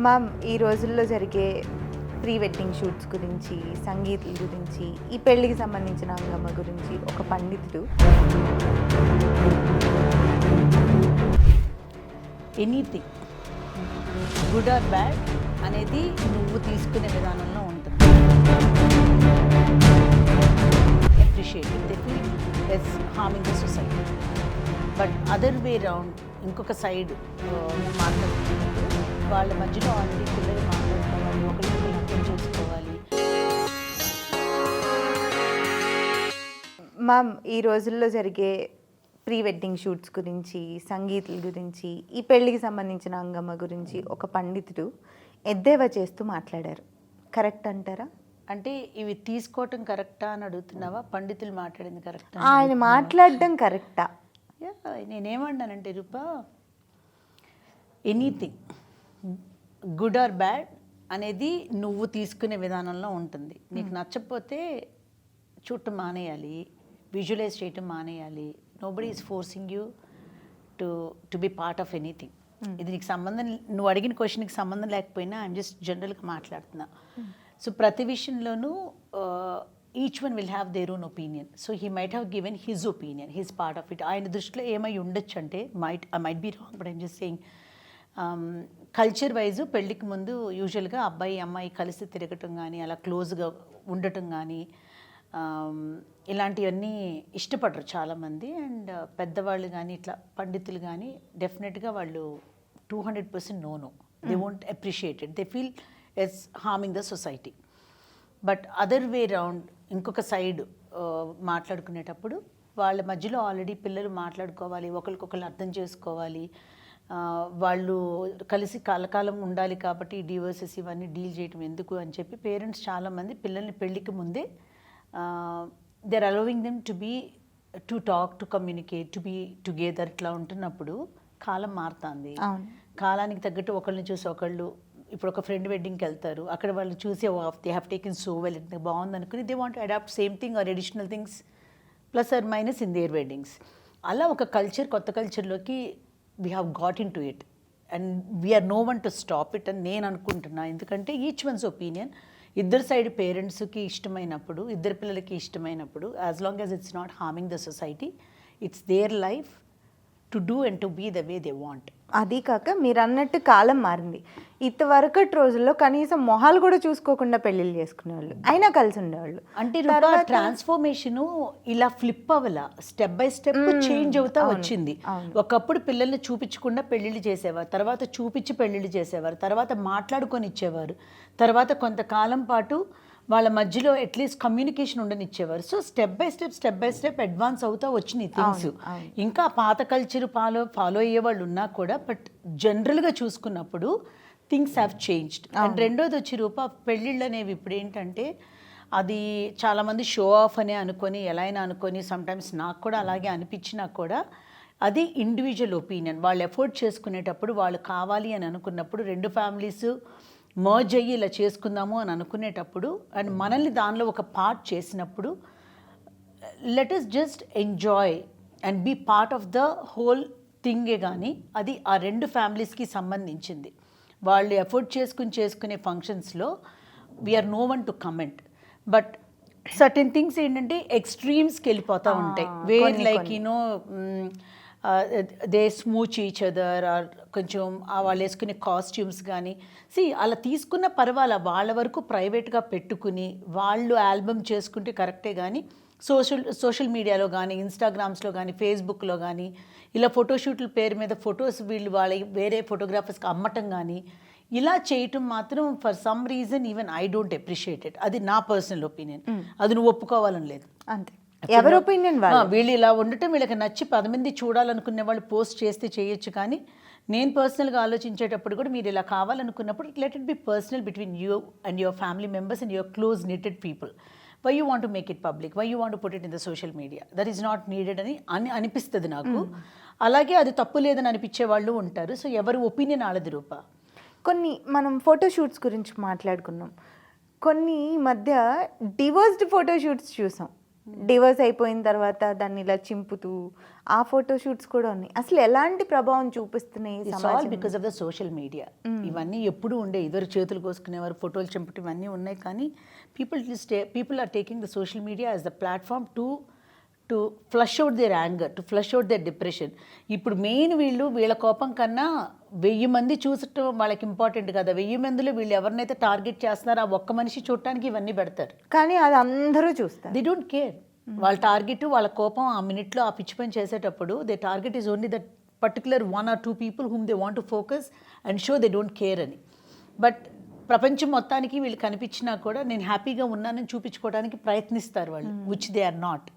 Ma'am, ఈ రోజుల్లో జరిగే ప్రీ వెడ్డింగ్ షూట్స్ గురించి, సంగీతుల గురించి, ఈ పెళ్ళికి సంబంధించిన హంగామా గురించి ఒక పండితుడు ఎనీథింగ్ గుడ్ ఆర్ బ్యాడ్ అనేది నువ్వు తీసుకునే విధానంలో ఉంటుంది. Appreciate they feel it's harming the society. But other way round ఇంకొక సైడ్ మాట్లాడుతున్నప్పుడు వాళ్ళ మధ్యలో ఆల్రెడీ పిల్లలు మాట్లాడుకోవాలి, ఒకరికొకరు అర్థం చేసుకోవాలి. మ్యామ్, ఈ రోజుల్లో జరిగే ప్రీ వెడ్డింగ్ షూట్స్ గురించి, సంగీతుల గురించి, ఈ పెళ్ళికి సంబంధించిన హంగామా గురించి ఒక పండితుడు ఎద్దేవా చేస్తూ మాట్లాడారు. కరెక్ట్ అంటారా? అంటే ఇవి తీసుకోవటం కరెక్టా అని అడుగుతున్నావా, పండితులు మాట్లాడింది కరెక్టా? ఆయన మాట్లాడడం కరెక్టా? నేనేమన్నానంటే రూపా, ఎనీథింగ్ గుడ్ ఆర్ బ్యాడ్ అనేది నువ్వు తీసుకునే విధానంలో ఉంటుంది. నీకు నచ్చకపోతే చూడటం మానేయాలి, విజువలైజ్ చేయటం మానేయాలి. Nobody is forcing you to be part of anything. ఇది నీకు సంబంధం, నువ్వు అడిగిన క్వశ్చన్కి సంబంధం లేకపోయినా ఐఎమ్ జస్ట్ జనరల్గా మాట్లాడుతున్నా. సో ప్రతి విషయంలోనూ each one will have their own opinion. So he might have given his opinion, his part of it. ఆయన దృష్టిలో ఏమై ఉండొచ్చు అంటే I might be wrong, but I'm just saying culture wise పెళ్ళికి ముందు యూజువల్గా అబ్బాయి అమ్మాయి కలిసి తిరగటం కానీ, అలా క్లోజ్గా ఉండటం కానీ, ఇలాంటివన్నీ ఇష్టపడరు చాలామంది. అండ్ పెద్దవాళ్ళు కానీ ఇట్లా పండితులు కానీ డెఫినెట్గా వాళ్ళు 200% no, they won't appreciate it, they feel it's harming the society. But other way round ఇంకొక సైడ్ మాట్లాడుకునేటప్పుడు వాళ్ళ మధ్యలో ఆల్రెడీ పిల్లలు మాట్లాడుకోవాలి, ఒకరికొకరు అర్థం చేసుకోవాలి, వాళ్ళు కలిసి కాలకాలం ఉండాలి. కాబట్టి డివోర్సెస్ ఇవన్నీ డీల్ చేయటం ఎందుకు అని చెప్పి పేరెంట్స్ చాలామంది పిల్లల్ని పెళ్ళికి ముందే they are allowing them to talk, to communicate, to be together. ఇట్లా ఉంటున్నప్పుడు కాలం మారుతుంది. కాలానికి తగ్గట్టు ఒకళ్ళని చూసి ఒకళ్ళు, ఇప్పుడు ఒక ఫ్రెండ్ వెడ్డింగ్కి వెళ్తారు, అక్కడ వాళ్ళు చూసి they have taken so well, it బాగుంది అనుకుని they want adapt same thing or additional things plus or minus in their weddings. అలా ఒక కల్చర్, కొత్త కల్చర్లోకి we have got into it and we are no one to stop it అని నేను అనుకుంటున్నా. ఎందుకంటే ఈచ్ వన్స్ ఒపీనియన్, ఇద్దరు side పేరెంట్స్కి ఇష్టమైనప్పుడు, ఇద్దరు పిల్లలకి ఇష్టమైనప్పుడు, as long as it's not harming the society, it's their life to do and to be the way they want. అది కాక మీరు అన్నట్టు కాలం మారింది. ఇంతవరకటి రోజుల్లో కనీసం మొహాలు కూడా చూసుకోకుండా పెళ్ళిళ్ళు చేసుకునేవాళ్ళు, అయినా కలిసి ఉండేవాళ్ళు. అంటే ట్రాన్స్ఫర్మేషన్ ఇలా ఫ్లిప్ అవ్వాల, స్టెప్ బై స్టెప్ చేంజ్ అవుతా వచ్చింది. ఒకప్పుడు పిల్లల్ని చూపించకుండా పెళ్ళిళ్ళు చేసేవారు, తర్వాత చూపించి పెళ్ళిళ్ళు చేసేవారు, తర్వాత మాట్లాడుకొని ఇచ్చేవారు, తర్వాత కొంతకాలం పాటు వాళ్ళ మధ్యలో అట్లీస్ట్ కమ్యూనికేషన్ ఉండనిచ్చేవారు. So step by step advance అవుతా వచ్చినాయి థింగ్స్. ఇంకా పాత కల్చర్ ఫాలో అయ్యే వాళ్ళు ఉన్నా కూడా, బట్ జనరల్గా చూసుకున్నప్పుడు థింగ్స్ హ్యావ్ చేంజ్డ్. అండ్ రెండోది వచ్చి రూపా, పెళ్ళిళ్ళు అనేవి ఇప్పుడు ఏంటంటే అది చాలామంది షో ఆఫ్ అనే అనుకొని, ఎలా అయినా అనుకొని, సమ్టైమ్స్ నాకు కూడా అలాగే అనిపించినా కూడా అది ఇండివిజువల్ ఒపీనియన్. వాళ్ళు ఎఫోర్డ్ చేసుకునేటప్పుడు, వాళ్ళు కావాలి అని అనుకున్నప్పుడు, రెండు ఫ్యామిలీస్ మర్జ్ అయ్యి ఇలా చేసుకుందాము అని అనుకునేటప్పుడు అండ్ మనల్ని దానిలో ఒక పార్ట్ చేసినప్పుడు, let us just enjoy and be part of the whole థింగే. కానీ అది ఆ రెండు ఫ్యామిలీస్కి సంబంధించింది. వాళ్ళు ఎఫర్ట్ చేసుకునే ఫంక్షన్స్లో we are no one to comment. But certain things ఏంటంటే ఎక్స్ట్రీమ్స్కి వెళ్ళిపోతూ ఉంటాయి. Where like you know they smooch each other, or కొంచెం వాళ్ళు వేసుకునే కాస్ట్యూమ్స్ కానీ అలా తీసుకున్న పర్వాలా, వాళ్ళ వరకు ప్రైవేట్గా పెట్టుకుని వాళ్ళు ఆల్బమ్ చేసుకుంటే కరెక్టే. కానీ సోషల్ మీడియాలో కానీ, ఇన్స్టాగ్రామ్స్లో కానీ, ఫేస్బుక్లో కానీ ఇలా ఫోటోషూట్ల పేరు మీద ఫొటోస్ వీళ్ళు వాళ్ళ వేరే ఫోటోగ్రాఫర్స్కి అమ్మటం కానీ ఇలా చేయటం మాత్రం for some reason even I don't appreciate it. అది నా పర్సనల్ ఒపీనియన్, అది నువ్వు ఒప్పుకోవాలని లేదు. అంతే, ఎవరి ఒపీనియన్ వీళ్ళు ఇలా ఉండటం వీళ్ళకి నచ్చి 10 మంది చూడాలనుకునే వాళ్ళు పోస్ట్ చేస్తే చేయొచ్చు. కానీ నేను పర్సనల్గా ఆలోచించేటప్పుడు కూడా మీరు ఇలా కావాలనుకున్నప్పుడు let it be personal between you and your family members and your close knitted people. Why you want to make it public, why you want to put it in the social media, that is not needed అని అనిపిస్తుంది నాకు. అలాగే అది తప్పు లేదని అనిపించే వాళ్ళు ఉంటారు. సో ఎవరి ఒపీనియన్ ఆడది రూపా. కొన్ని మనం ఫోటోషూట్స్ గురించి మాట్లాడుకున్నాం, కొన్ని ఈ మధ్య డివోర్స్డ్ ఫోటోషూట్స్ చూసాం. డివోర్స్ అయిపోయిన తర్వాత దాన్ని ఇలా చింపుతూ ఆ ఫోటో షూట్స్ కూడా ఉన్నాయి. అసలు ఎలాంటి ప్రభావం చూపిస్తున్నాయి ఈ ఇట్స్ ఆల్ సమాజం? Because of the social media. ఇవన్నీ ఎప్పుడు ఉండే, ఇద్దరు చేతులు కోసుకునేవారు, ఫోటోలు చంపటం ఇవన్నీ ఉన్నాయి. కానీ people are taking the social media as the platform to flush out their anger, to flush out their depression. ఇప్పుడు మెయిన్ వీళ్ళ కోపం కన్నా 1000 మంది చూసటం వాళ్ళకి ఇంపార్టెంట్ కదా. 1000 మందిలో వీళ్ళు ఎవరినైతే టార్గెట్ చేస్తున్నారో ఆ ఒక్క మనిషి చూడటానికి ఇవన్నీ పెడతారు. కానీ అది అందరూ చూస్తారు. They don't care. వాళ్ళ టార్గెట్, వాళ్ళ కోపం ఆ మినిట్లో ఆ పిచ్చి పని చేసేటప్పుడు they target is only that particular 1 or 2 people whom they want to focus and show they don't care అని. బట్ ప్రపంచం మొత్తానికి వీళ్ళు కనిపించినా కూడా నేను హ్యాపీగా ఉన్నానని చూపించుకోవడానికి ప్రయత్నిస్తారు వాళ్ళు, విచ్ దే ఆర్ నాట్.